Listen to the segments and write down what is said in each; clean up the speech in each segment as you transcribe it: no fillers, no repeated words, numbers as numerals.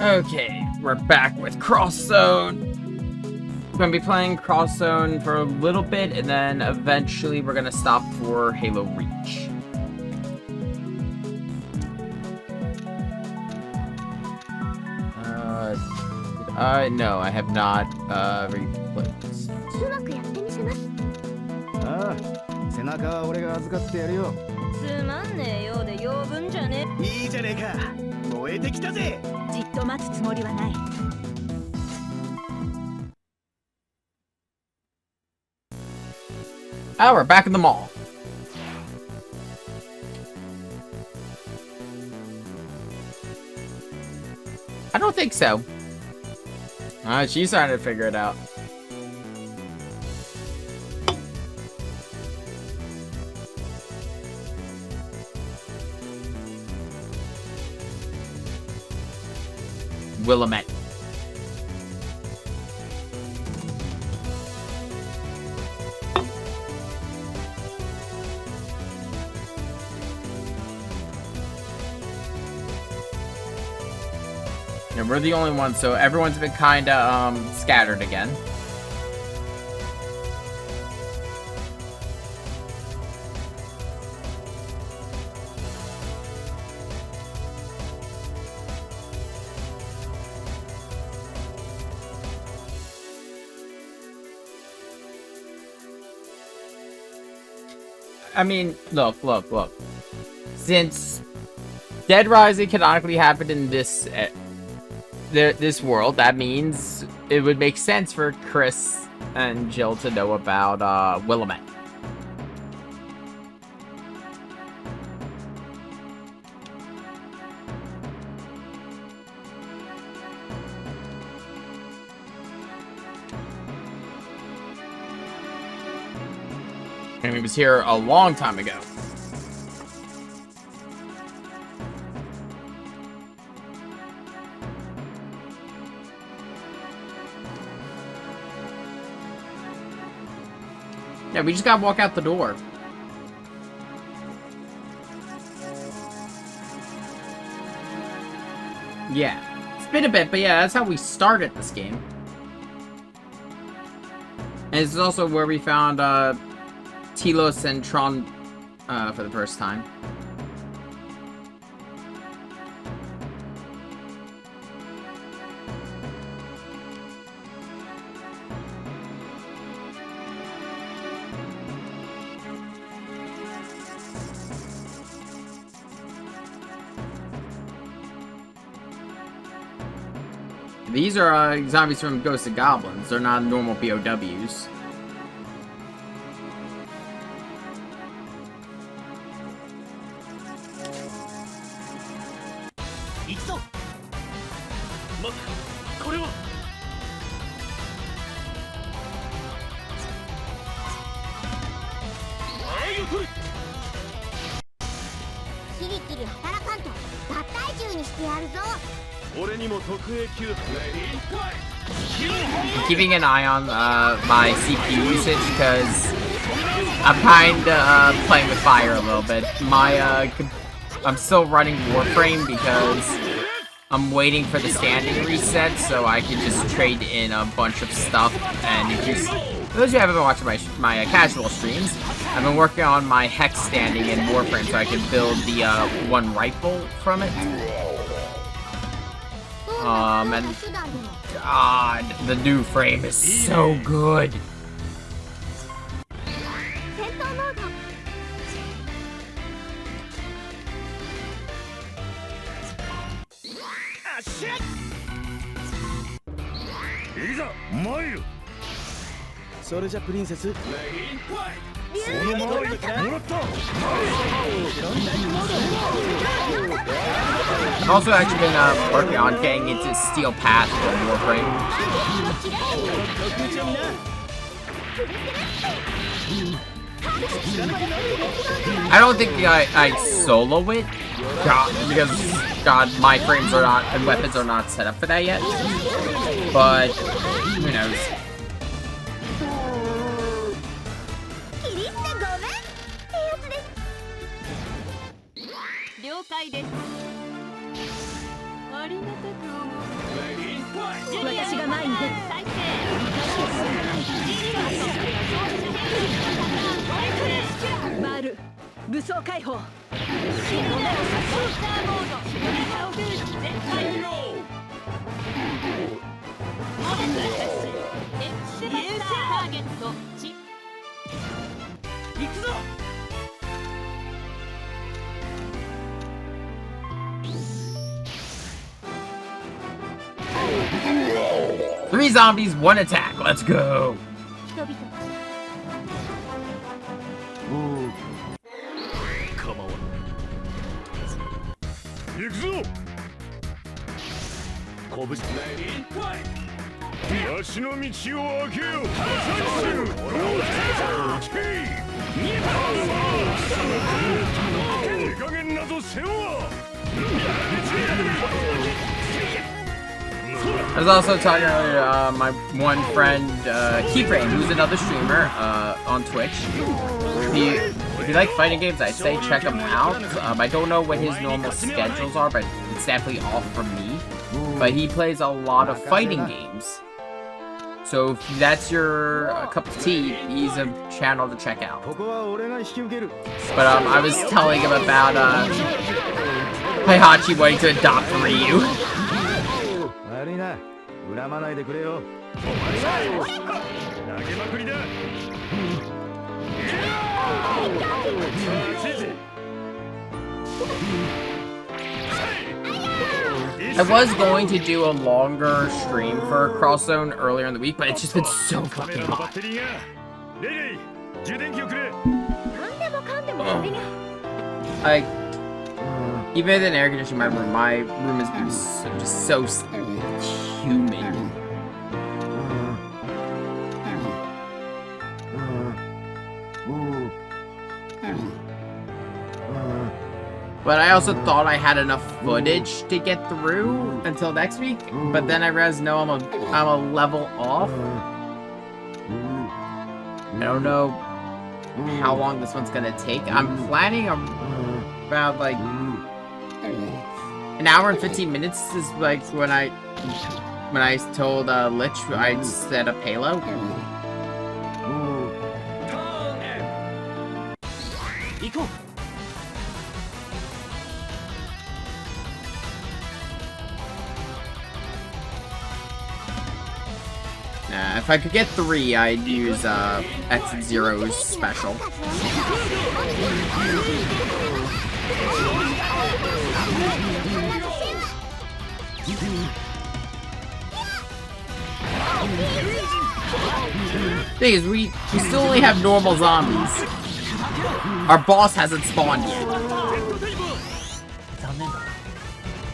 Okay, we're back with Cross Zone. We're gonna be playing Cross Zone for a little bit, and then eventually we're gonna stop for Halo Reach. No, I have not replayed this. うまくやってみせます。ああ、背中は俺が預かってやるよ。つまんねえようで養分じゃねいいじゃねえか。燃えてきたぜ。じっと待つつもりはない。Ah, we're back in the mall. I don't think so. She's starting to figure it out. Willamette. And we're the only ones, so everyone's been kinda scattered again. I mean, look. Since Dead Rising canonically happened in this world, that means it would make sense for Chris and Jill to know about Willamette. And he was here a long time ago. Yeah, we just gotta walk out the door. Yeah. It's been a bit, but yeah, that's how we started this game. And this is also where we found Telos and Tron for the first time. These are zombies from Ghosts and Goblins. They're not normal POWs. I'm keeping an eye on my CPU usage because I'm kinda playing with fire a little bit. I'm still running Warframe because I'm waiting for the standing reset so I can just trade in a bunch of stuff. And if you, for those who haven't been watching my casual streams, I've been working on my Hex standing in Warframe so I can build the one rifle from it. And God, the new frame is so good. I've also actually been working on getting into Steel Path for Warframe. I don't think I solo it, because my frames are not and weapons are not set up for that yet. But who knows? 前に出るバル武装解放行くぞ 3 zombies, 1 attack. Let's go. 人々構わん行くぞ拳足の道を開けよいい加減なぞせんわ I was also talking earlier, my one friend, Keyframe, who's another streamer on Twitch. If you like fighting games, I'd say check him out. I don't know what his normal schedules are, but it's definitely off from me. But he plays a lot of fighting games. So if that's your cup of tea, he's a channel to check out. But I was telling him about Heihachi wanting to adopt Ryu. 悪いな恨まないでくれよ投げまくりだ I was going to do a longer stream for Cross Zone earlier in the week, but it's just been so fucking hot. レイ充電器をくれ Like, even with an air conditioning in my room has been just so humid. But I also thought I had enough footage to get through until next week. But then I realized, no, I'm a level off. I don't know how long this one's gonna take. I'm planning about like an hour and 15 minutes is like when I told Lich I'd set up Halo. If I could get 3, I'd use X-Zero's special. Thing is, we still only have normal zombies. Our boss hasn't spawned yet.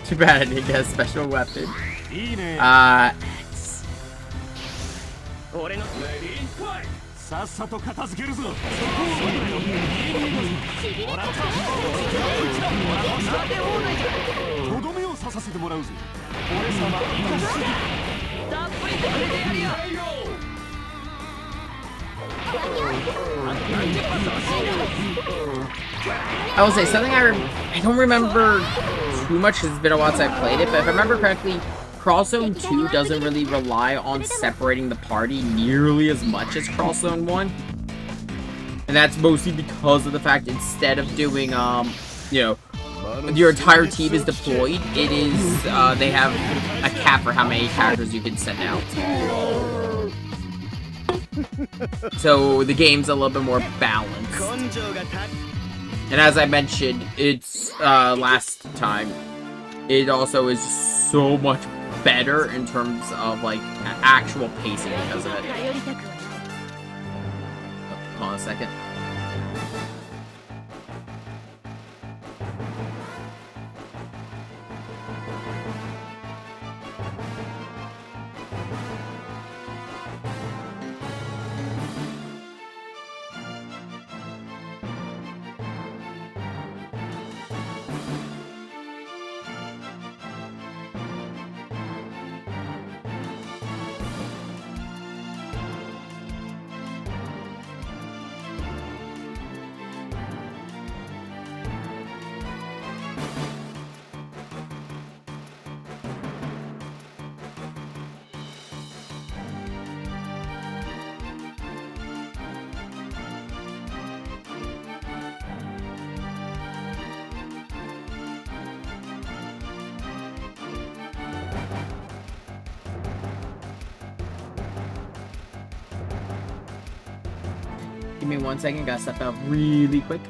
Too bad I didn't get a special weapon. X. さっさと片付けるぞとどめを刺させてもらうぜ俺様たっぷり食べてやるよ I will say something I don't remember too much, it's been a while since I played it, but if I remember correctly, Cross Zone 2 doesn't really rely on separating the party nearly as much as Cross Zone 1. And that's mostly because of the fact instead of doing, you know, your entire team is deployed, it is, they have a cap for how many characters you can send out. So the game's a little bit more balanced. And as I mentioned, it's, last time, it also is so much better in terms of, like, actual pacing because of it. Hold on a second. Give me 1 second, gotta step out really quick.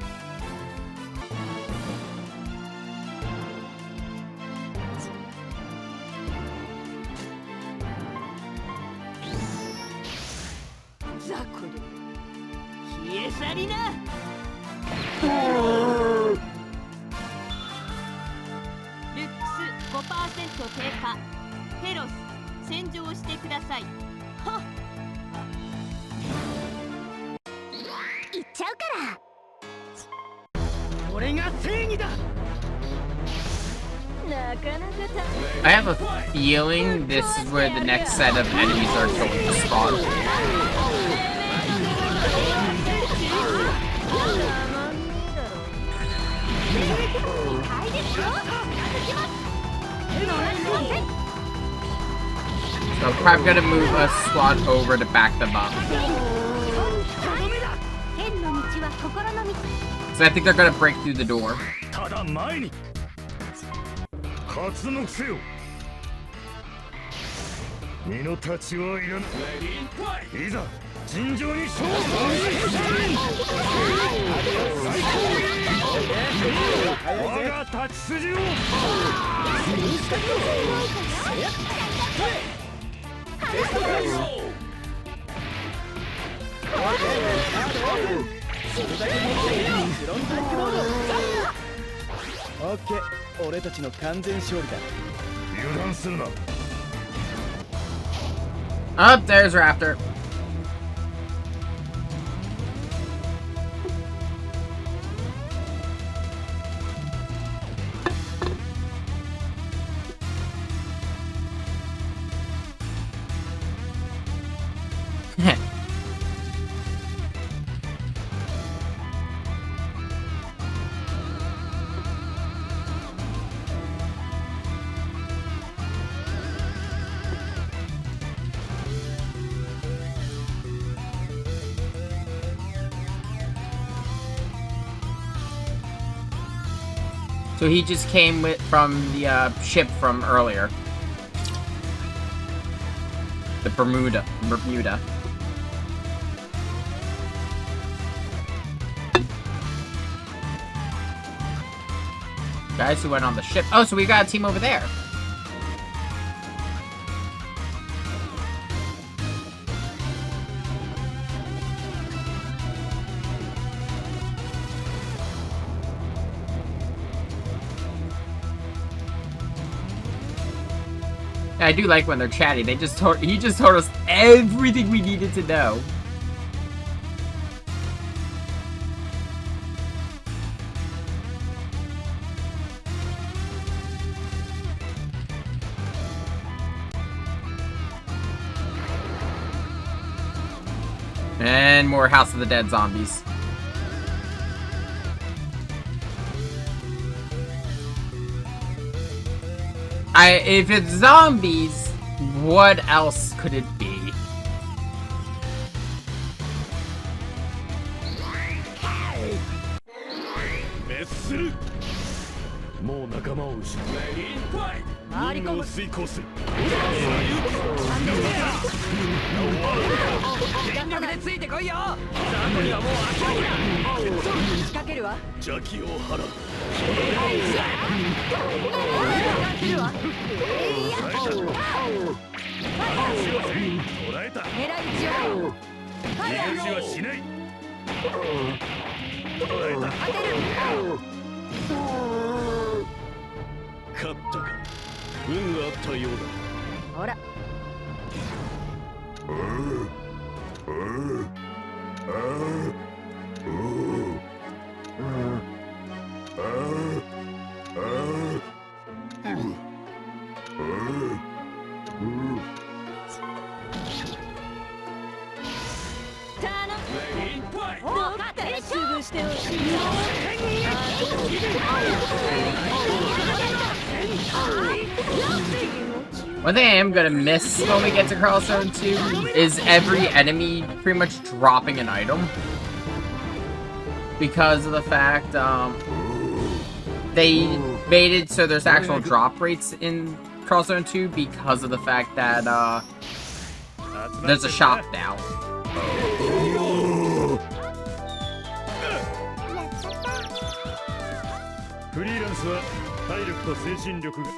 I have a feeling this is where the next set of enemies are going to spawn. So I'm probably gonna move a squad over to back them up. So I think they're gonna break through the door. ただ前に勝つのせよ身の立ちはいらぬいざ尋常に勝負我が立ち筋をオッケー、俺たちの完全勝利だ。油断するな Up there's Raptor. So he just came from the ship from earlier. The Bermuda. Guys who went on the ship. Oh, so we got a team over there. I do like when they're chatty. He just told us everything we needed to know. And more House of the Dead zombies. If it's zombies, what else could it be? One thing I am gonna miss when we get to Crossroad 2 is every enemy pretty much dropping an item. Because of the fact, they made it so there's actual drop rates in Crossroad 2 because of the fact that, there's a shop now. スは体力と精神力が。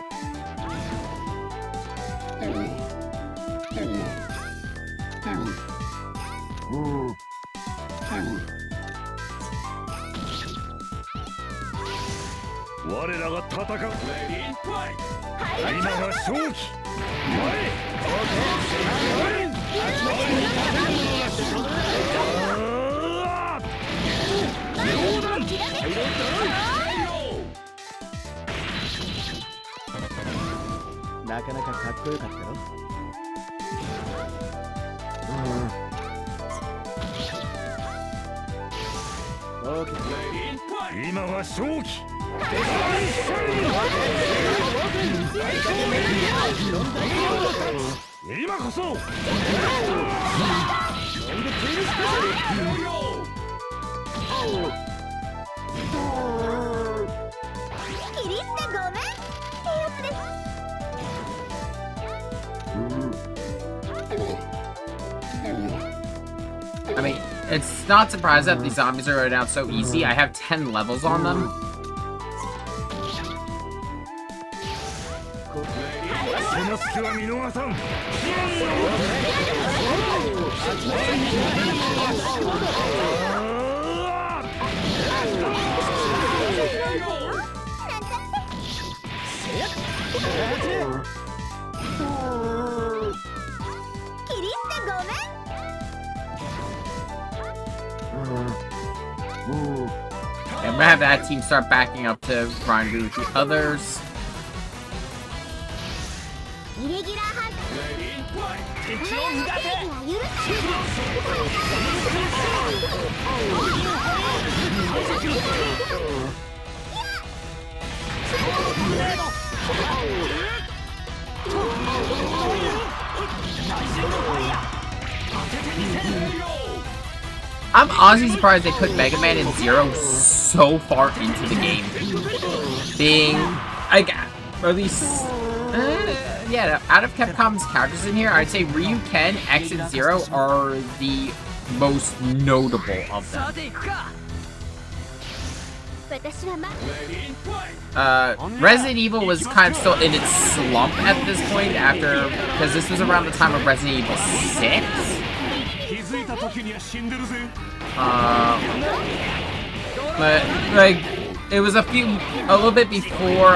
我らが戦う。今が勝機。なかなかかっこよかったろ。オーケー。今は勝機。今こそ。キリってごめんってやつです。I mean, it's not surprised that these zombies are right out so easy. I have 10 levels on them. その隙は見逃さん。キリってごめん。I'm gonna have that team start backing up to grind with the others. イレギュラーハンター。敵を逃がせ。I'm honestly surprised they put Mega Man and Zero so far into the game. Being, like, or at least, yeah, out of Capcom's characters in here, I'd say Ryu, Ken, X, and Zero are the most notable of them. Resident Evil was kind of still in its slump at this point after, because this was around the time of Resident Evil 6. But like, it was a little bit before,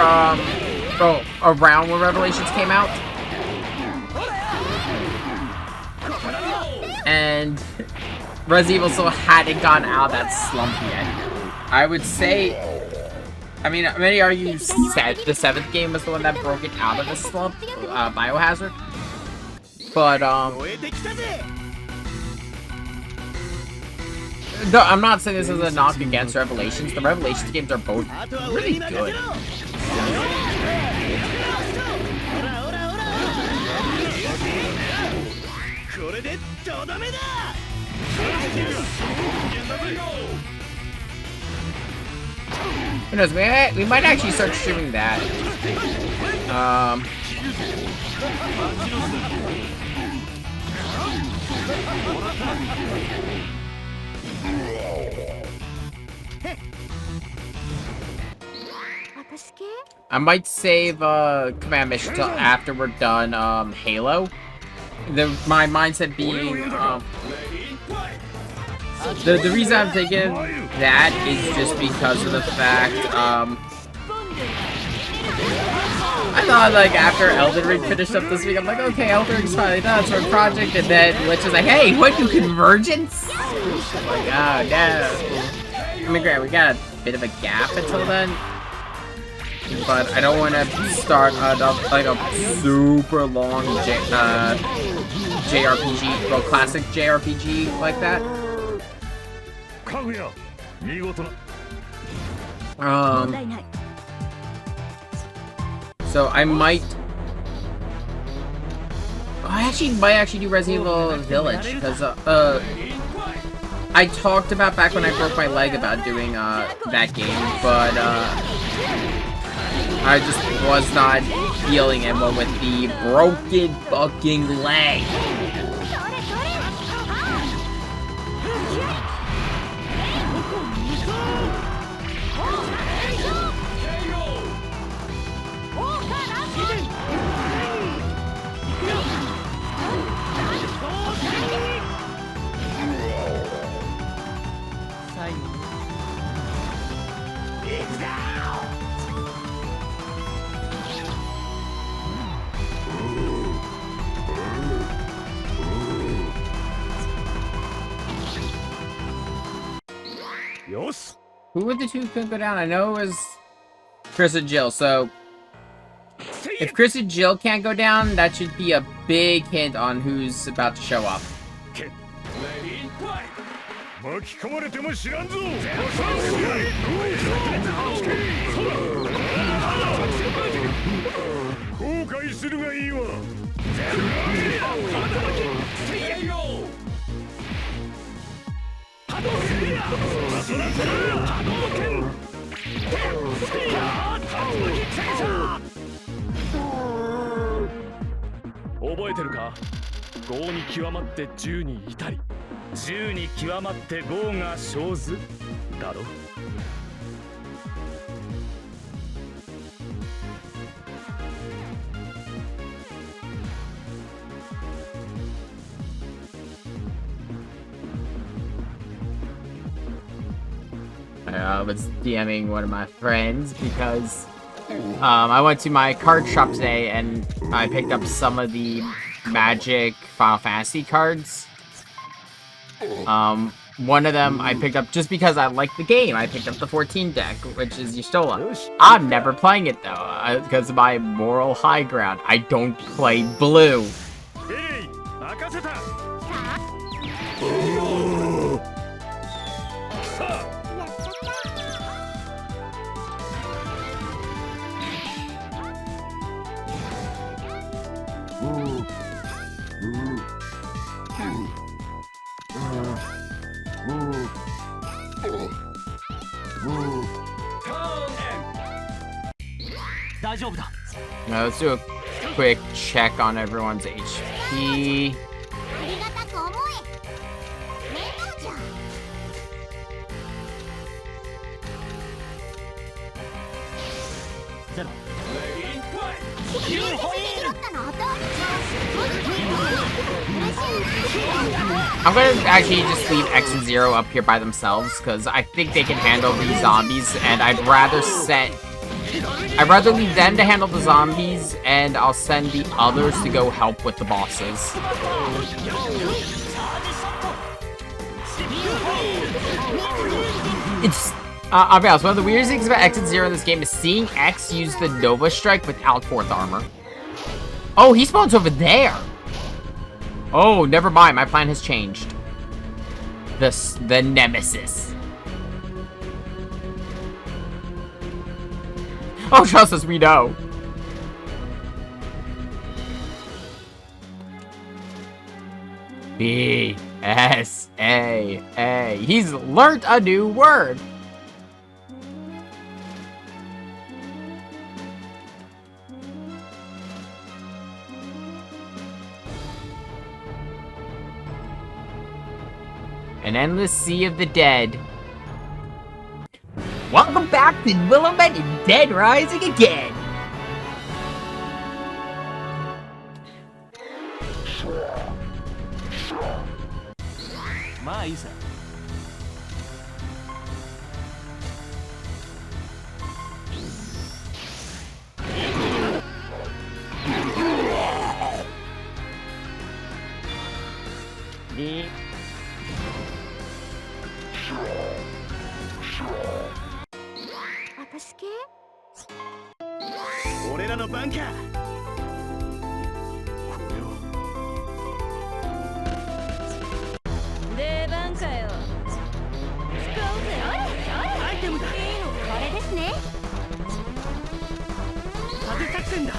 around when Revelations came out. And Resident Evil still hadn't gotten out of that slump yet. I would say, I mean, many argue said the 7th game was the one that broke it out of the slump, Biohazard. But, no, I'm not saying this is a knock against Revelations. The Revelations games are both really good. Who knows, we might actually start streaming that. I might save Command Mission till after we're done Halo. My mindset being the reason I'm thinking that is just because of the fact I thought, like, after Elden Ring finished up this week, I'm like, okay, Elden Ring's finally done, it's a project, and then Lich is like, hey, what, do Convergence? I'm like, oh, no. I mean, great, we got a bit of a gap until then, but I don't want to start like a super long JRPG, well, classic JRPG like that. So I might do Resident Evil Village, because I talked about back when I broke my leg about doing that game, but I just was not feeling it with the broken fucking leg. Who were the two who couldn't go down? I know it was Chris and Jill. So if Chris and Jill can't go down, that should be a big hint on who's about to show up. 巻き込まれても知らんぞ。後悔するがいいわ。覚えてるか？5に極まって10に至り、10に極まって5が生ずだろ。I was DMing one of my friends because I went to my card shop today and I picked up some of the Magic Final Fantasy cards. One of them I picked up just because I liked the game. I picked up the 14 deck, which is Yustola. I'm never playing it though, because of my moral high ground. I don't play blue. Hey, 大丈夫だ。 Now let's do a quick check on everyone's HP. ありがたく思え。面倒じゃん。ゼロ。拾ったの後。 I'm gonna actually just leave X and Zero up here by themselves because I think they can handle these zombies, and I'd rather leave them to handle the zombies, and I'll send the others to go help with the bosses. It's I'll be honest, one of the weirdest things about X and Zero in this game is seeing X use the Nova Strike without 4th armor. Oh, he spawns over there. Oh, never mind. My plan has changed. The Nemesis. Oh, trust us, we know. B-S-A-A. He's learned a new word. An endless sea of the dead. Welcome back to Willamette and Dead Rising again. Maisa. Ni. 私系？俺らの番か。出番かよ。使うぜ。アイテムだ。これですね。盾作戦だ。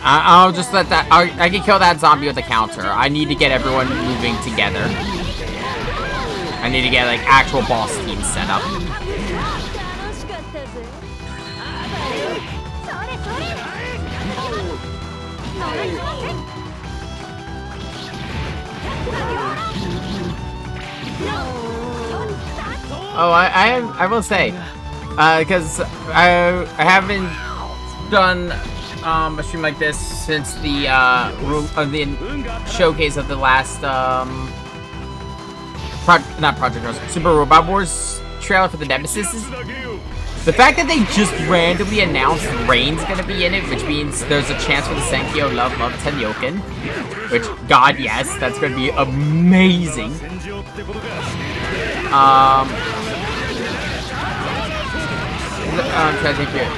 I'll just let that. I can kill that zombie with a counter. I need to get everyone moving together. I need to get like actual boss teams set up. 楽しかったぜ。それそれ。乗りません。 Oh, I will say, because I haven't done a stream like this since the showcase of the last not Project Rose, Super Robot Wars trailer for the Nemesis. The fact that they just randomly announced Rain's gonna be in it, which means there's a chance for the Senkyo Love Tenyoken. Which, God, yes, that's gonna be amazing. I'm trying to think here.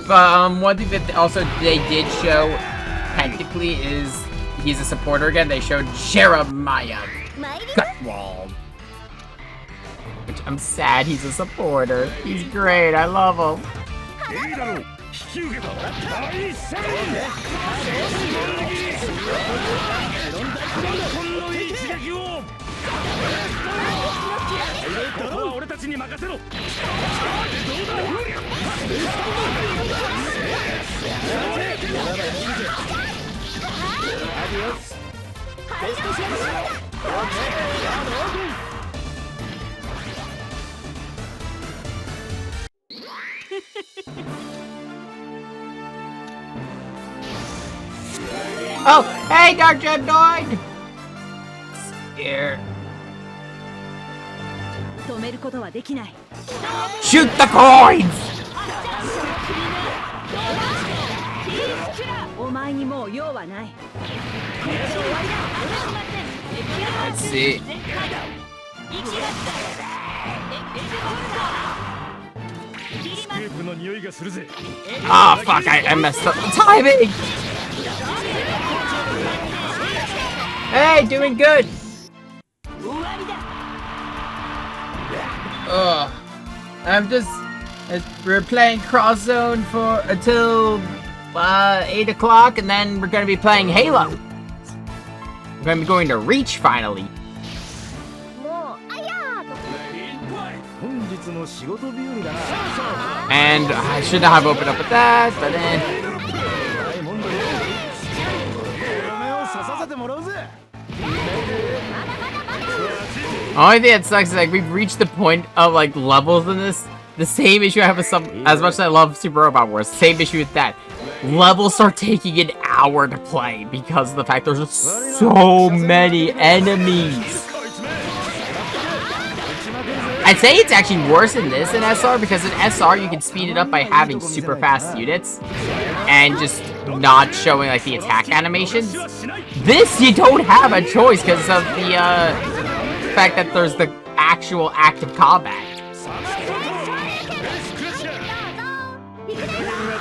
But one thing that also they did show technically is he's a supporter again. They showed Jeremiah Gutwald, which I'm sad he's a supporter. He's great. I love him. Oh, hey, Dark Gemnoid! Scared. 止めることはできない。 Shoot the coins! お前にもう用はない。 Let's see. Ah, fuck, I messed up the timing! Hey, doing good! Ugh. I'm just... we're playing Cross Zone for until 8 o'clock, and then we're gonna be playing Halo. We're gonna be going to Reach finally. And I should not have opened up with that, but then... Only thing that sucks is like we've reached the point of like levels in this. The same issue I have with some, as much as I love Super Robot Wars, same issue with that. Levels start taking an hour to play because of the fact there's just so many enemies. I'd say it's actually worse in this in SR because in SR you can speed it up by having super fast units and just not showing like the attack animations. This you don't have a choice because of the fact that there's the actual active combat.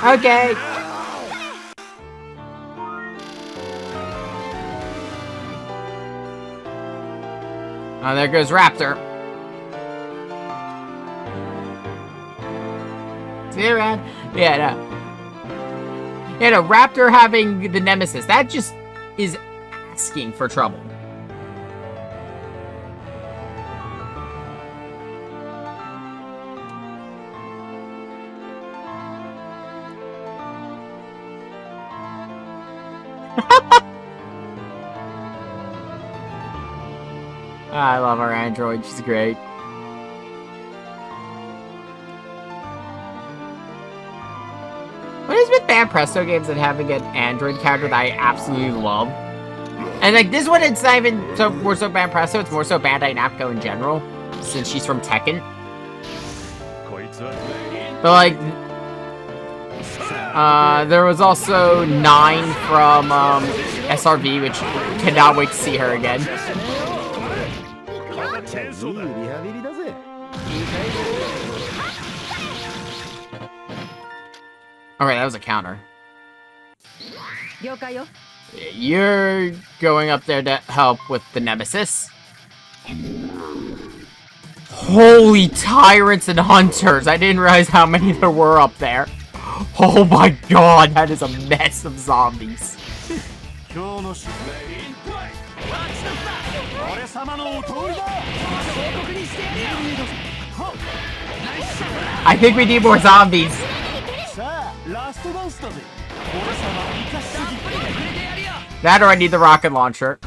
Okay. Oh, there goes Raptor. See you around. Yeah, no. Yeah, no, Raptor having the Nemesis, that just is asking for trouble. I love our android, she's great. What is with Band Presto games and having an android character that I absolutely love? And like this one, it's not even so more so Band Presto, it's more so Bandai Namco in general, since she's from Tekken. But like, there was also 9 from SRV, which cannot wait to see her again. Alright, that was a counter. You're going up there to help with the Nemesis. Holy tyrants and hunters! I didn't realize how many there were up there. Oh my god, that is a mess of zombies. I think we need more zombies. That or I need the rocket launcher.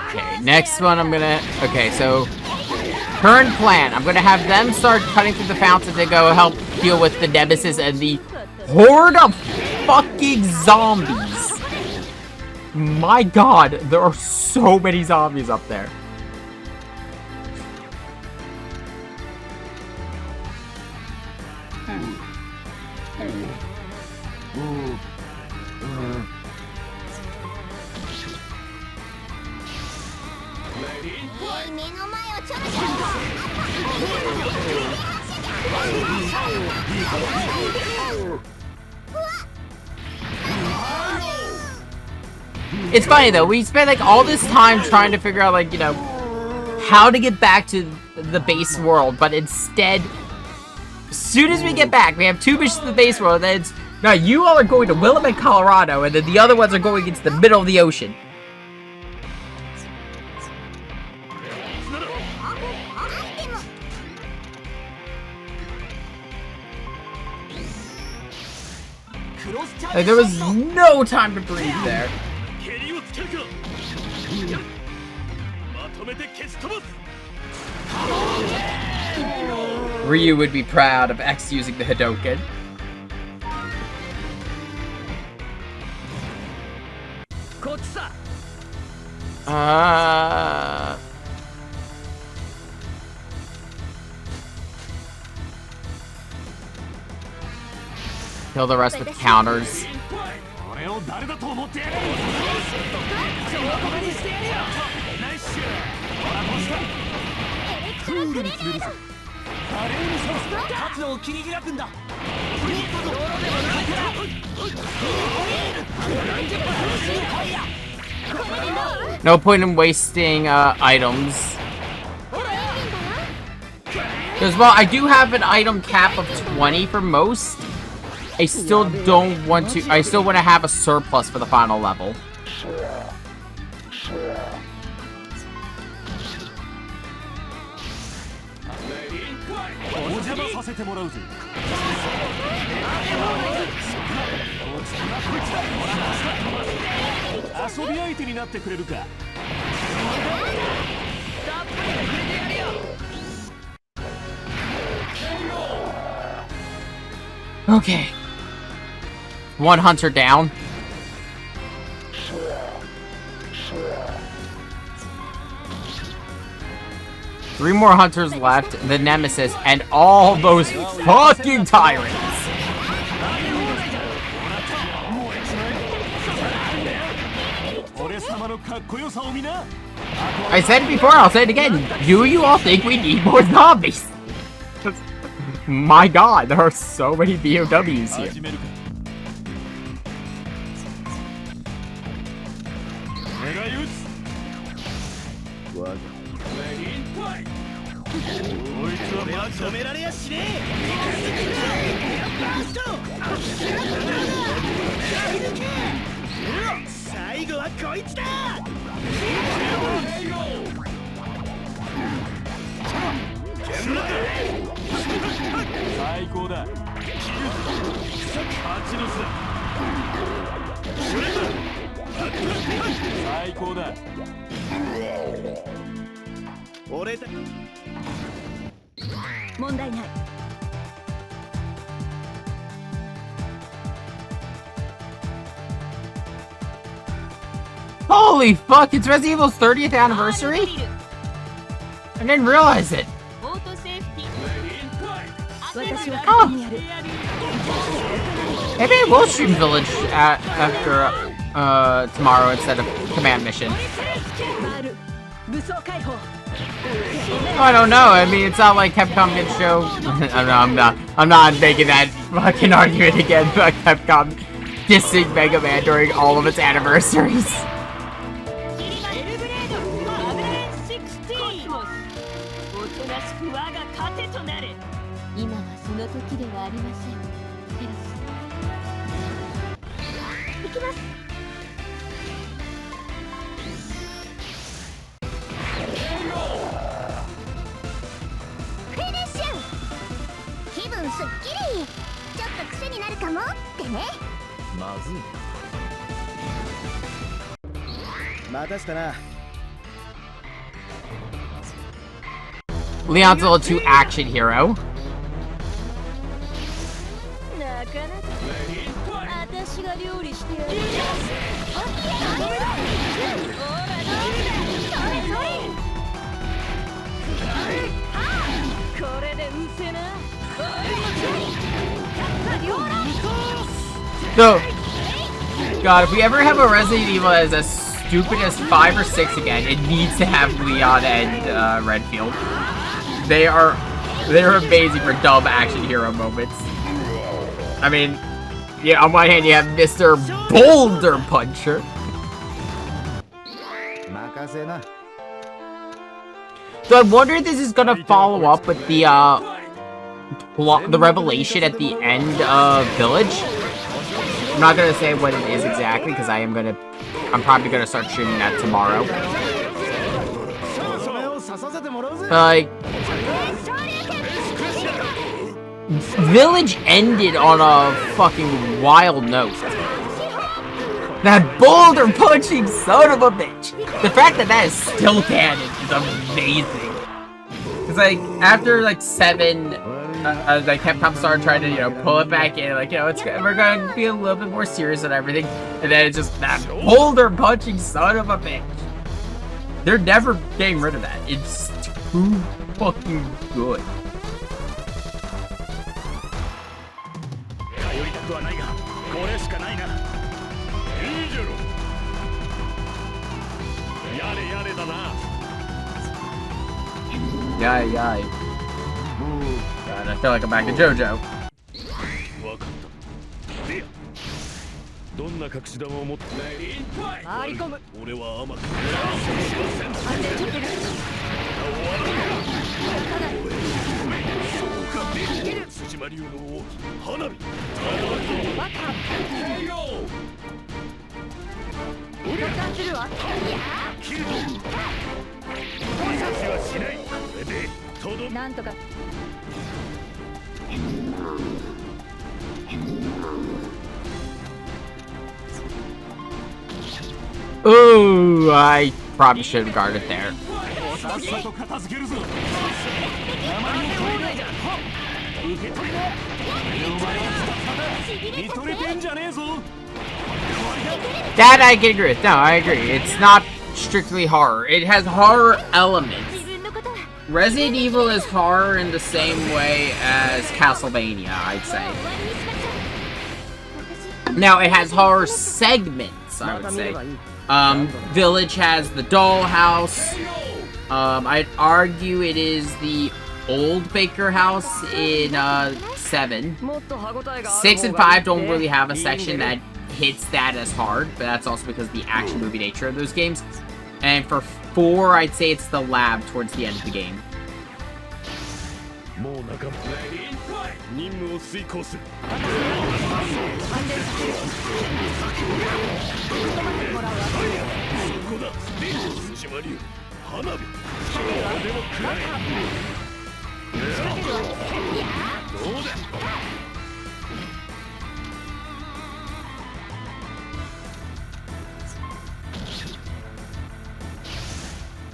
Okay, next one I'm gonna... Okay, so... Current plan. I'm gonna have them start cutting through the fountain to go help deal with the nemesis and the horde of fucking zombies. My god, there are so many zombies up there. It's funny though, we spent like all this time trying to figure out like, you know, how to get back to the base world, but instead, as soon as we get back, we have 2 missions to the base world, and then it's, now you all are going to Willamette, Colorado, and then the other ones are going into the middle of the ocean. Like, there was no time to breathe there. Ryu would be proud of X using the Hadouken. Kill the rest with counters. No point in wasting items. Because, well, I do have an item cap of 20 for most. I still don't want to... I still want to have a surplus for the final level. Okay. 1 hunter down. Three more hunters left, the nemesis, and all those fucking tyrants. I said it before, I'll say it again. Do you all think we need more zombies? My god, there are so many BOWs here. Holy fuck, it's Resident Evil's 30th anniversary? I didn't realize it. Oh. Maybe we'll stream Village after tomorrow instead of Command Mission. I don't know. I mean, it's not like Capcom can show. I'm not making that fucking argument again about Capcom dissing Mega Man during all of its anniversaries. またしたな。 Leon's a little too action hero. なかなか私が料理してやる。ほらどうだ。それそれ。これでうせな。So, God, if we ever have a Resident Evil as as stupid as 5 or 6 again, it needs to have Leon and Redfield. They're amazing for dumb action hero moments. I mean, yeah, on one hand you have Mr. Boulder Puncher. 任せな。 So I wonder if this is gonna follow up with the revelation at the end of Village. I'm not gonna say what it is exactly because I'm probably gonna start shooting that tomorrow. それを刺させてもらうぜ。 Like, Village ended on a fucking wild note. That boulder punching son of a bitch. The fact that that is still canon is amazing. It's like after like 7, like Capcom started trying to pull it back in, like we're gonna be a little bit more serious and everything, and then it's just that boulder punching son of a bitch. They're never getting rid of that. It's too fucking good. 頼りたくはないがこれしかないな。いいじゃろ。やれやれだな。 Yay, yay. God, I feel like I'm back to JoJo. わかった。でや、どんな隠し玉を持って回り込む。俺は甘く辻間流の花火。するわ。切るぞ。自殺はしない。これでとどめ。なんとか。 Ooh, I probably should have guarded there. さっさと片付けるぞ。受け取りだ。お前は見とれてんじゃねえぞ。 That I can agree with. No, I agree. It's not strictly horror. It has horror elements. Resident Evil is horror in the same way as Castlevania, I'd say. Now, it has horror segments, I would say. Village has the dollhouse. I'd argue it is the old Baker House in 7. 6 and 5 don't really have a section that hits that as hard, but that's also because of the action movie nature of those games. And for 4, I'd say it's the lab towards the end of the game. もう仲間任務を遂行する。そこだ。辻間流花火。俺でも食らえ。どうだ。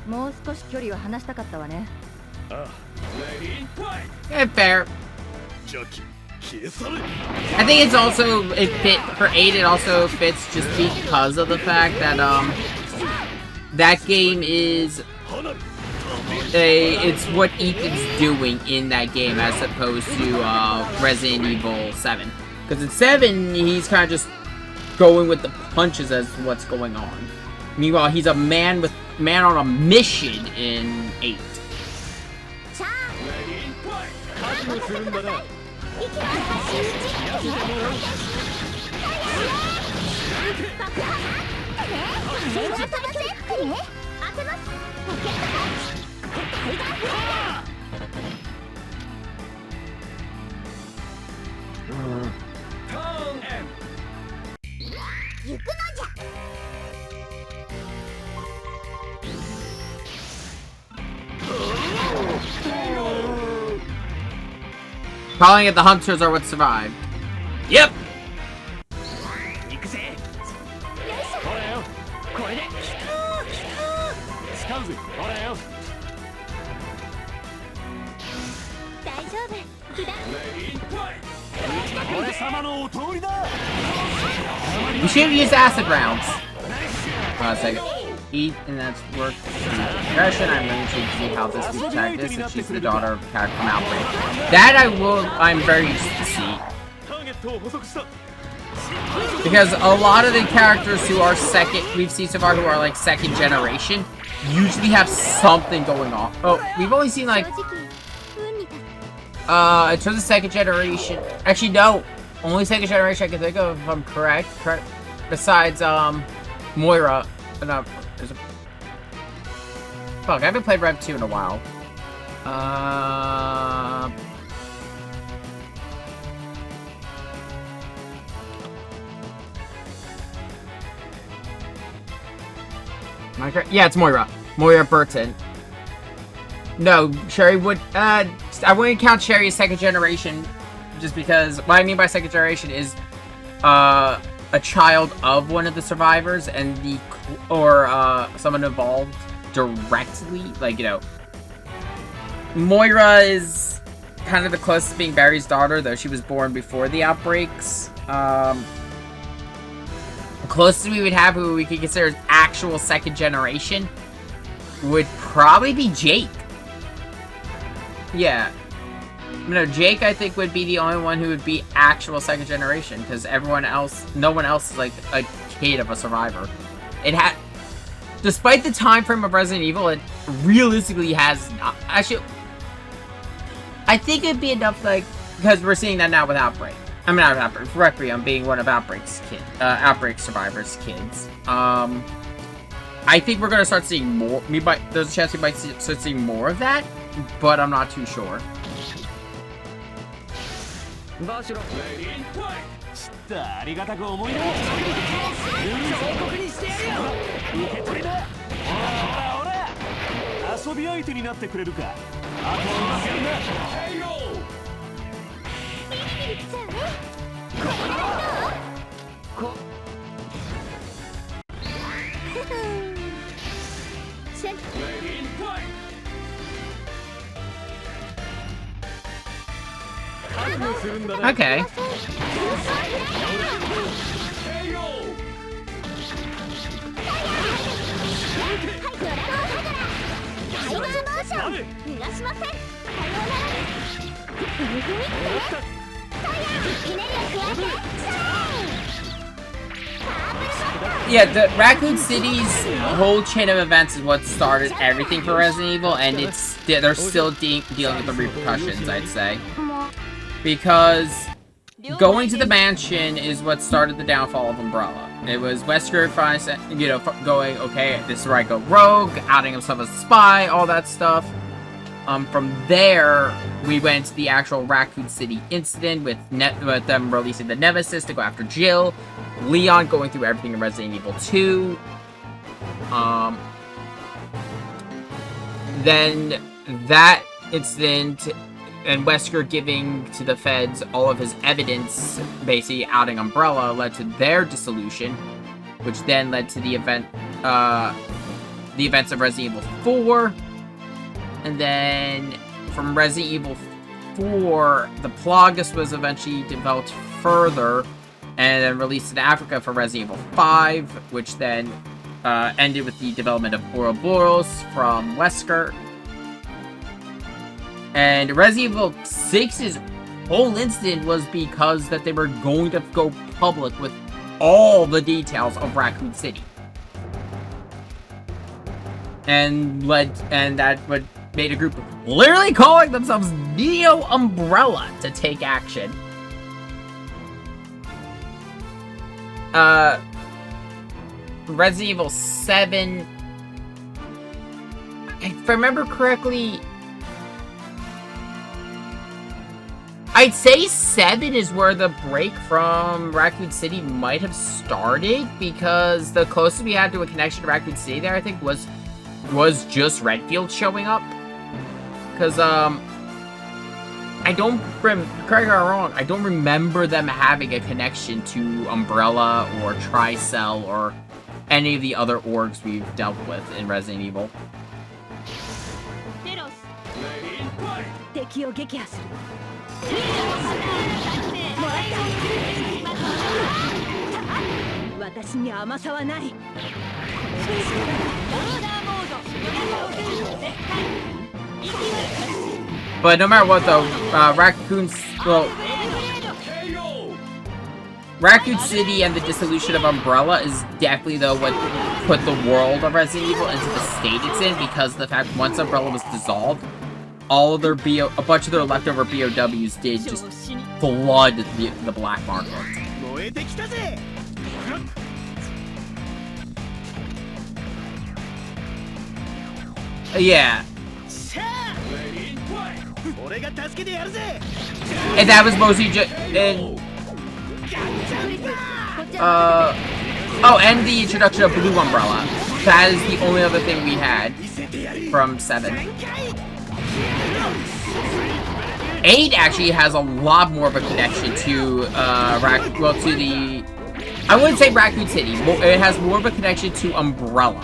もう少し距離を離したかったわね。Fair. I think it's also for 8. It also fits just because of the fact that that game is it's what Ethan's doing in that game as opposed to Resident Evil 7. Because in 7 he's kind of just going with the punches as what's going on. Meanwhile, he's a man on a mission in 8. 行くのじゃ。 Calling it the hunters are what survived. Yep. 行くぜ。よし。We should have used acid rounds. A second. Eat, and that's work progression. I'm going to see how this will attack this, and she's the daughter of a character from Outbreak. That I'm very interested to see. Because a lot of the characters who are we've seen so far who are like second generation, usually have something going on. Oh, we've only seen like, in terms of second generation, actually no, only second generation I can think of if I'm correct, besides, Moira, no, fuck, I haven't played Rev 2 in a while. Yeah, it's Moira. Moira Burton. No, Sherry would, I wouldn't count Sherry as second generation, just because, what I mean by second generation is, a child of one of the survivors, and someone evolved directly, like, you know. Moira is kind of the closest to being Barry's daughter, though she was born before the outbreaks. The closest we would have who we could consider as actual second generation would probably be Jake. Yeah. No, Jake, I think, would be the only one who would be actual second generation, because no one else is, like, a kid of a survivor. Despite the time frame of Resident Evil, it realistically has not. Actually, I think it'd be enough, like, because we're seeing that now with Outbreak. I mean, not Outbreak, Requiem being one of Outbreak survivors' kids. I think we're gonna start seeing more. There's a chance we might start seeing more of that, but I'm not too sure. バシロ知ったありがたく思い出彫刻にしてやるよ受け取りだほらほら遊び相手になってくれるかあとは任せるなヘイロービリビリ来ちゃうねこチェック Okay. Yeah, the Raccoon City's whole chain of events is what started everything for Resident Evil, and they're still dealing with the repercussions, I'd say. Because going to the mansion is what started the downfall of Umbrella. It was Wesker finally, you know, going, okay, this is where I go rogue, outing himself as a spy, all that stuff. From there, we went to the actual Raccoon City incident with them releasing the Nemesis to go after Jill, Leon going through everything in Resident Evil 2. Then that incident and Wesker giving to the feds all of his evidence, basically outing Umbrella, led to their dissolution, which then led to the events of Resident Evil 4. And then from Resident Evil 4, the Plagas was eventually developed further and then released in Africa for Resident Evil 5, which then ended with the development of Ouroboros from Wesker. And Resident Evil 6's whole incident was because that they were going to go public with all the details of Raccoon City. And that would made a group literally calling themselves Neo Umbrella to take action. Resident Evil 7, if I remember correctly, I'd say 7 is where the break from Raccoon City might have started, because the closest we had to a connection to Raccoon City there, I think, was just Redfield showing up. Because, I don't, correct me if I'm wrong, I don't remember them having a connection to Umbrella or Tricell or any of the other orgs we've dealt with in Resident Evil. 私に甘さはない。オーダーモード。 But no matter what, though, Raccoon City and the dissolution of Umbrella is definitely, though, what put the world of Resident Evil into the state it's in, because of the fact once Umbrella was dissolved, all of their a bunch of their leftover BOWs did just flood the black market. 燃えてきたぜ。 Yeah. 俺が助けてやるぜ。 And that was mostly just... oh, and the introduction of Blue Umbrella. That is the only other thing we had from 7. 8 actually has a lot more of a connection to, to the... I wouldn't say Raccoon City. It has more of a connection to Umbrella.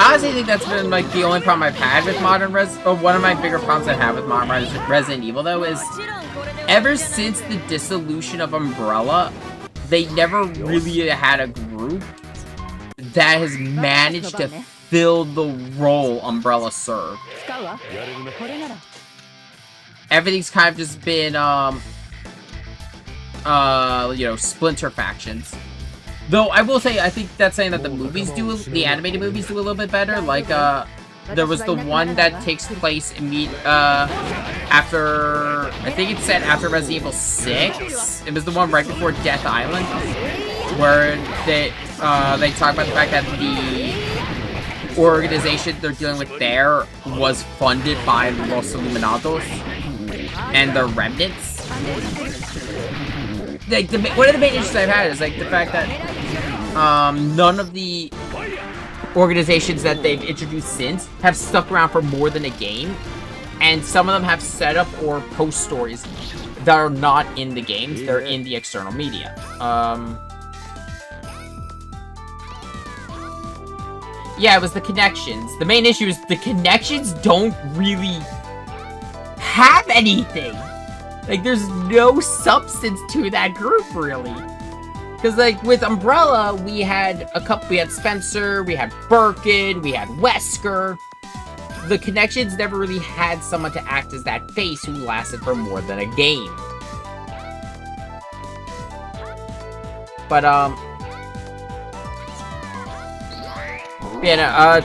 I honestly think that's been like the only problem I've had with one of my bigger problems I have with modern Resident Evil though is ever since the dissolution of Umbrella, they never really had a group that has managed to fill the role Umbrella served. Everything's kind of just been you know, splinter factions. Though I will say, I think that's saying that the animated movies do a little bit better. Like, there was the one that takes place after, I think it's set after Resident Evil 6. It was the one right before Death Island, where they talk about the fact that the organization they're dealing with there was funded by Los Illuminados and the Remnants. Like, one of the main issues I've had is, like, the fact that none of the organizations that they've introduced since have stuck around for more than a game, and some of them have set up or post stories that are not in the games, they're in the external media. Yeah, it was the connections. The main issue is the connections don't really have anything. Like, there's no substance to that group, really. Because, like, with Umbrella, we had Spencer, we had Birkin, we had Wesker. The connections never really had someone to act as that face who lasted for more than a game. But, yeah,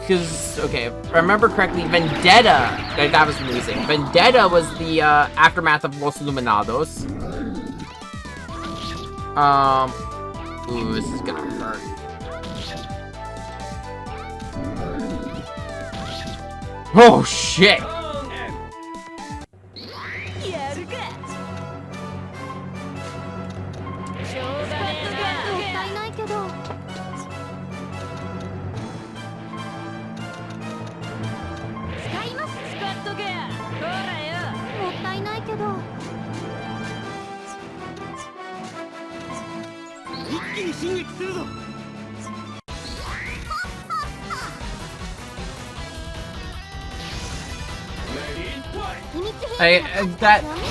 because, okay, if I remember correctly, Vendetta, that was losing. Vendetta was the, aftermath of Los Illuminados. Ooh, this is gonna hurt. Oh, shit!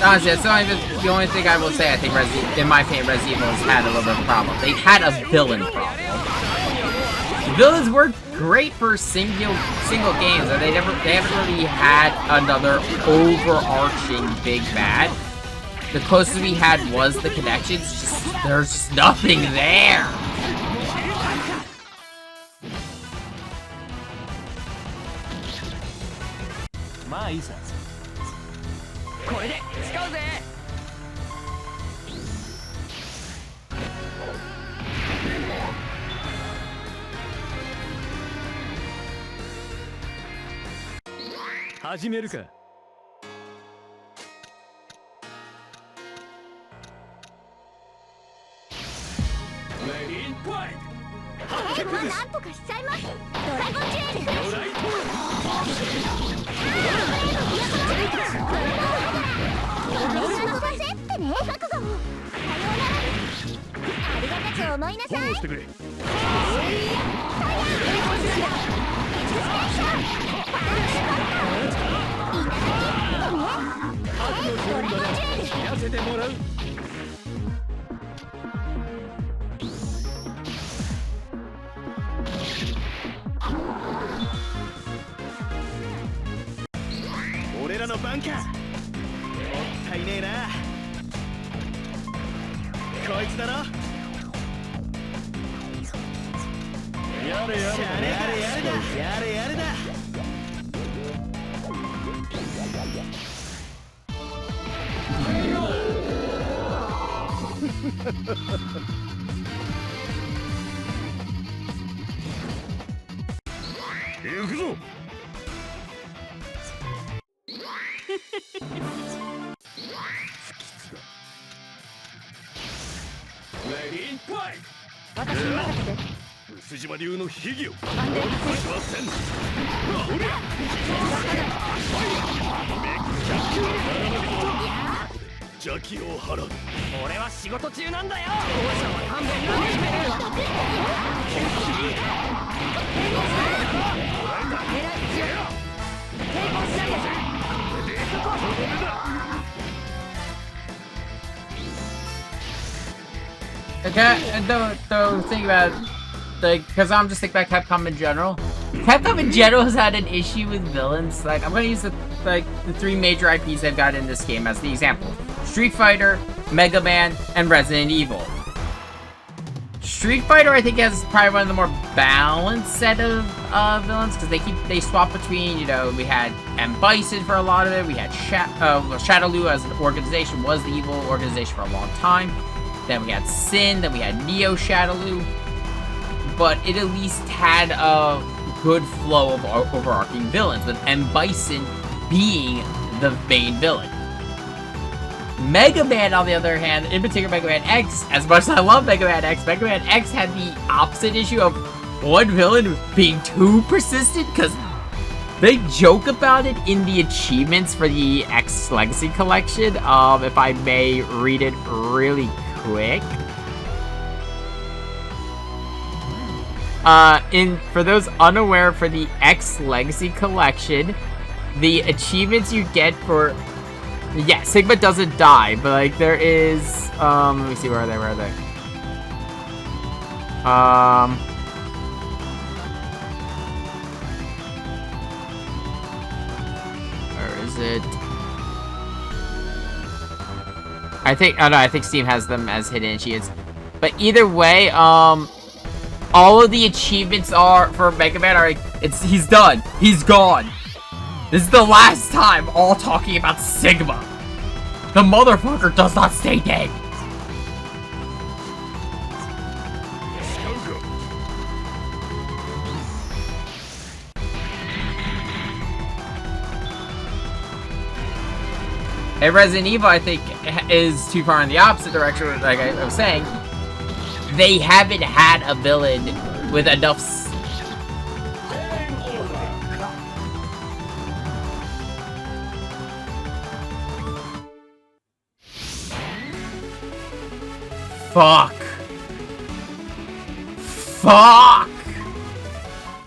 Honestly, that's the only thing I will say. I think in my opinion, Resident Evil has had a little bit of a problem. They had a villain problem. The villains were great for single games, and they haven't really had another overarching big bad. The closest we had was the connections. There's just nothing there. これはなんとかしちゃいます。ドラゴンジュエル。なんとかせってね。覚悟を。さようなら。ありがたく思いなさい。してくれ。やらせてもらう。俺らの番か。もったいねえな。こいつだろ。やれやれやれやれだ。やれやれだ。行くぞ。私に任せて。薄島流の秘技を安全しません。俺邪気を払う。俺は仕事中なんだよ。王者は勘弁してくれる。狙い撃ちよ。抵抗しないで。Okay, and don't think about, like, because I'm just thinking about Capcom in general. Capcom in general has had an issue with villains. Like, I'm gonna use the three major IPs they've got in this game as the example: Street Fighter, Mega Man, and Resident Evil. Street Fighter, I think, has probably one of the more balanced set of villains, because they swap between, you know, we had M. Bison for a lot of it, we had Shadowloo as an organization was the evil organization for a long time. Then we had Sin, then we had Neo Shadowloo. But it at least had a good flow of overarching villains, with M. Bison being the main villain. Mega Man, on the other hand, in particular Mega Man X, as much as I love Mega Man X had the opposite issue of one villain being too persistent, because they joke about it in the achievements for the X Legacy Collection. If I may read it really quick. For those unaware, for the X Legacy Collection, the achievements you get for... Yeah, Sigma doesn't die, but, like, there is... let me see, where are they? Where is it? I think Steam has them as hidden achievements. But either way, all of the achievements are for Mega Man are he's done. He's gone. This is the last time all talking about Sigma. The motherfucker does not stay dead. And Resident Evil, I think, is too far in the opposite direction, like I was saying. They haven't had a villain with enough... Fuck! I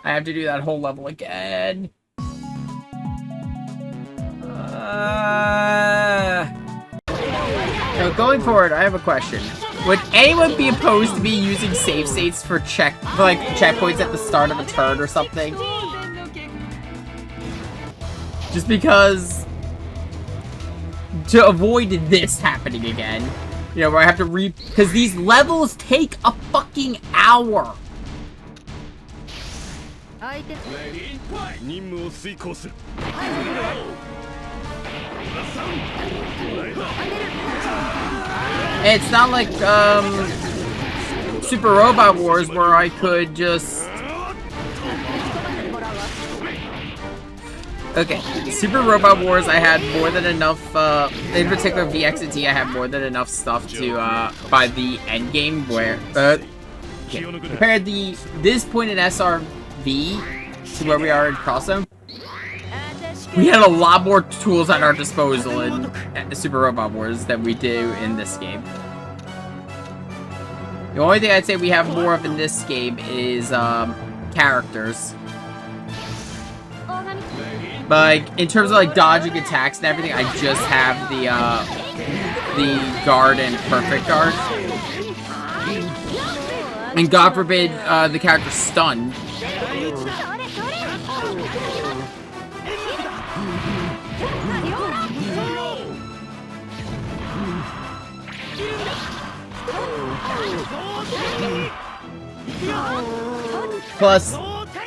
have to do that whole level again. So going forward, I have a question. Would anyone be opposed to me using save states for checkpoints at the start of a turn or something? Just because... to avoid this happening again. You know, where I have to because these levels take a fucking hour. It's not like, Super Robot Wars where I could just... Okay, Super Robot Wars, I had more than enough, in particular VX and T, I had more than enough stuff to, by the end game where, compare this point in SRV to where we are in Crosszone, we had a lot more tools at our disposal in Super Robot Wars than we do in this game. The only thing I'd say we have more of in this game is characters. But like, in terms of like dodging attacks and everything, I just have the guard and perfect guard. And God forbid the character's stunned. Plus,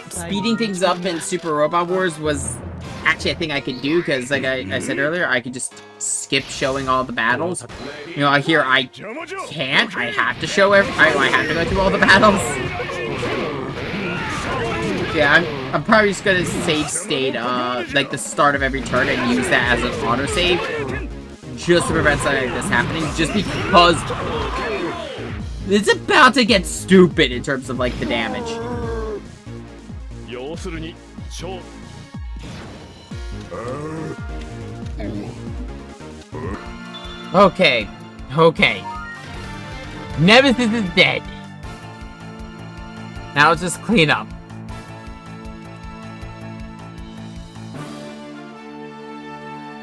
speeding things up in Super Robot Wars was actually a thing I could do, because like I said earlier, I could just skip showing all the battles. You know, here I can't. I have to show I have to go through all the battles. Yeah, I'm probably just gonna save state like the start of every turn and use that as an autosave, just to prevent something like this happening. Just because it's about to get stupid in terms of like the damage. Okay. Nemesis is dead. Now let's just clean up.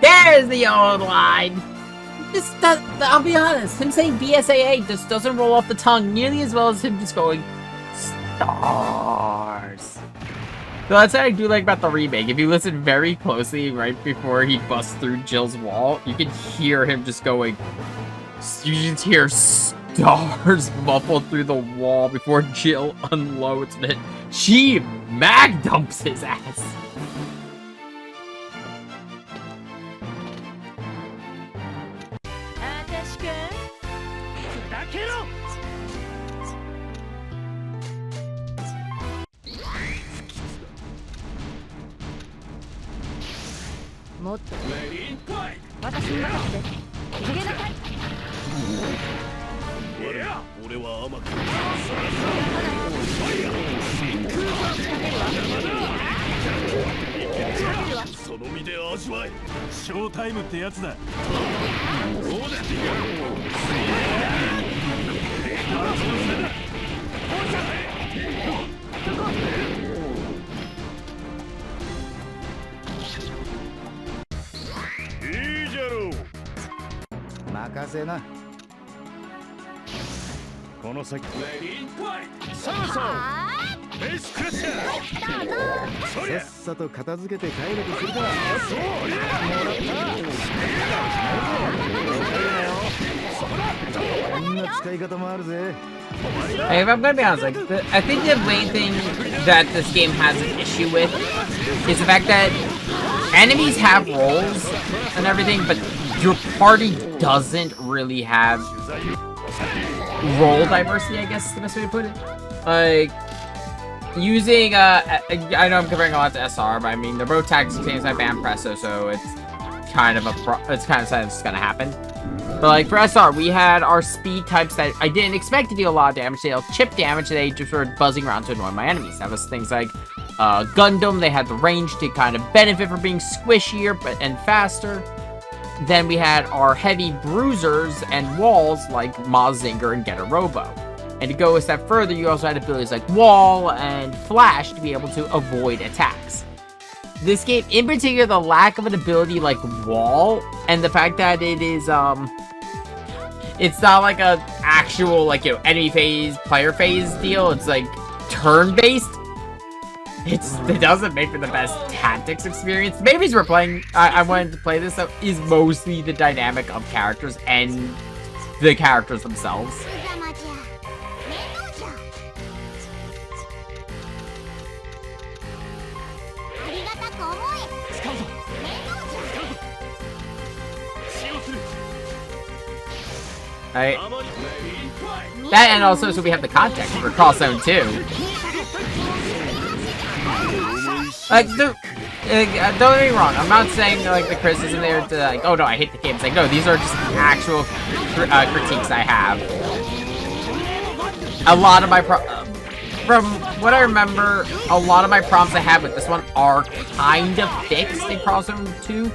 There's the old line. I'll be honest, him saying BSAA just doesn't roll off the tongue nearly as well as him just going stars. So that's what I do like about the remake. If you listen very closely right before he busts through Jill's wall, you can hear him just going, you just hear stars muffled through the wall before Jill unloads it. She mag dumps his ass. Hey, if I'm gonna be honest, like, I think the main thing that this game has an issue with is the fact that enemies have roles and everything, but your party doesn't really have role diversity, I guess is the best way to put it. Like, using, I know I'm comparing a lot to SR, but I mean, they're both tactics games by Bam Presso, so it's kind of something that's gonna happen. But like, for SR, we had our speed types that I didn't expect to deal a lot of damage. They dealt chip damage, they just were buzzing around to annoy my enemies. That was things like, Gundam, they had the range to kind of benefit from being squishier and faster. Then we had our heavy bruisers and walls like Mazinger and Getter Robo. And to go a step further, you also had abilities like Wall and Flash to be able to avoid attacks. This game, in particular, the lack of an ability like Wall, and the fact that it is, it's not like a actual, like, you know, enemy phase, player phase deal. It's like turn-based. It doesn't make for the best tactics experience. The main reason we're playing, I wanted to play this, though, is mostly the dynamic of characters and the characters themselves. That, and also, so we have the context for Crosszone 2. Like, don't get me wrong, I'm not saying, like, the criticism there to, like, oh no, I hate the game. It's like, no, these are just actual critiques I have. a lot of my from what I remember, a lot of my problems I had with this one are kind of fixed in Crosszone 2.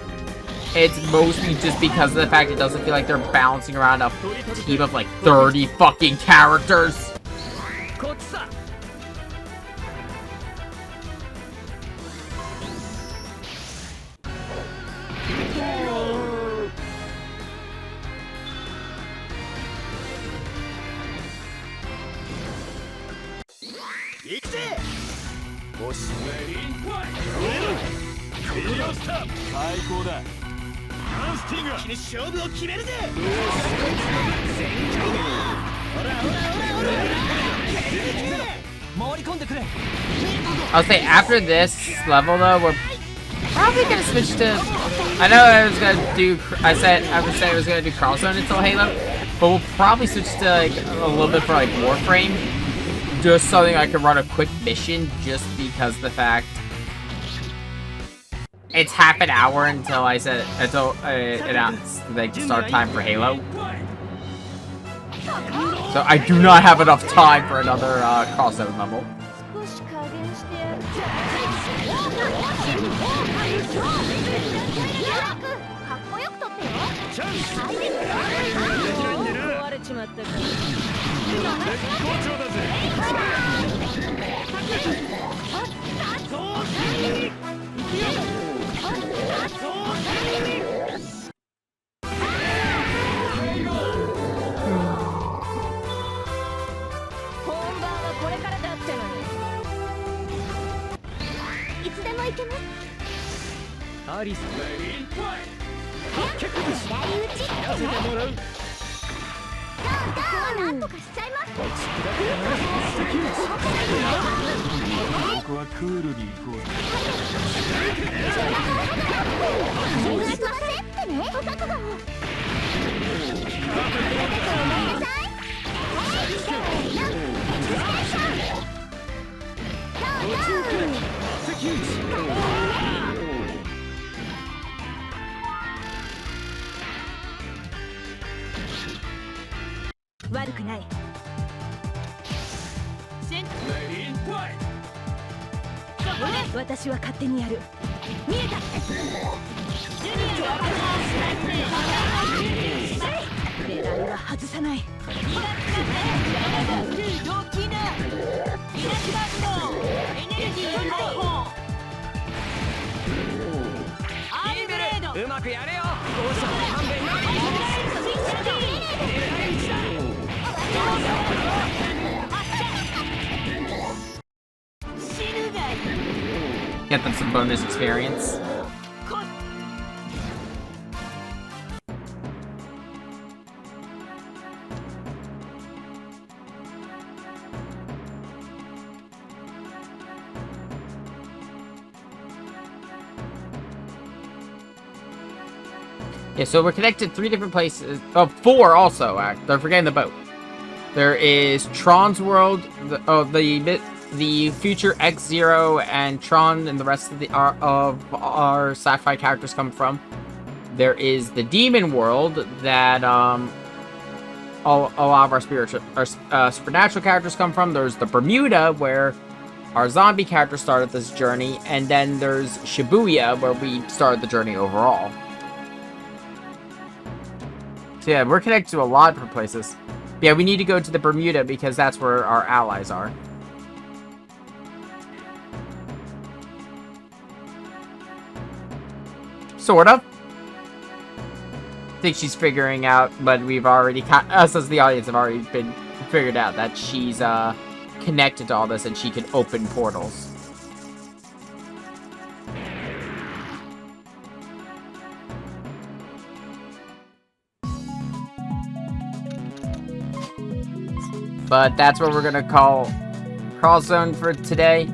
It's mostly just because of the fact it doesn't feel like they're bouncing around a team of like 30 fucking characters. こっちさ 行くぜおしレディーファイトクリアスター最高だハンスティング君勝負を決めるぜほらほらほらほら回り込んでくれ I'll say after this level though, we're probably gonna switch to. I know I was gonna do. I said I was gonna do Crosszone until Halo, but we'll probably switch to like a little bit for like Warframe, just something I can run a quick mission, just because of the fact it's half an hour until I said until it announced like start time for Halo. So I do not have enough time for another Crosszone level. 少し加減してやるかっこよく撮ってよチャンスはい壊れちまったか絶好調だぜ本番はこれからだってのにいつでも行けますアリスレディーファイ左打ちトやせてもらうここはなんとかしちゃいますここはクールに行こうぜ見逃しませんってねお覚悟を悪くないレディーファイ私は勝手にやる見えたペダルは外さないうまくやれよ交渉勘弁死ぬがいい Get them some bonus experience. Yeah, so we're connected 3 different places. Oh, 4 also. They're forgetting the boat. There is Tron's world, the future X-Zero and Tron and the rest of our sci-fi characters come from. There is the demon world that a lot of our supernatural characters come from. There's the Bermuda where our zombie characters started this journey, and then there's Shibuya where we started the journey overall. So yeah, we're connected to a lot of different places. Yeah, we need to go to the Bermuda because that's where our allies are. Sort of. I think she's figuring out, but we've already, us as the audience have already been figured out that she's connected to all this and she can open portals. But that's what we're gonna call Crosszone for today.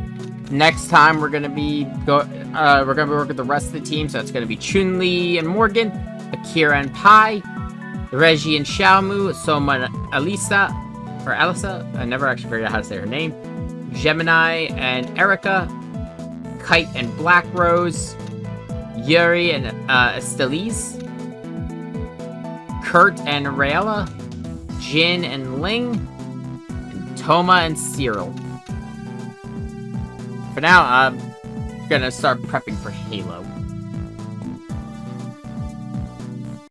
Next time we're gonna be working with the rest of the team, so it's gonna be Chun-Li and Morgan, Akira and Pai, Reggie and Xiaomu, Soma and Alisa, I never actually figured out how to say her name, Gemini and Erica, Kite and Black Rose, Yuri and Estelize, Kurt and Rayla, Jin and Ling, Toma and Cyril. For now, I'm gonna start prepping for Halo.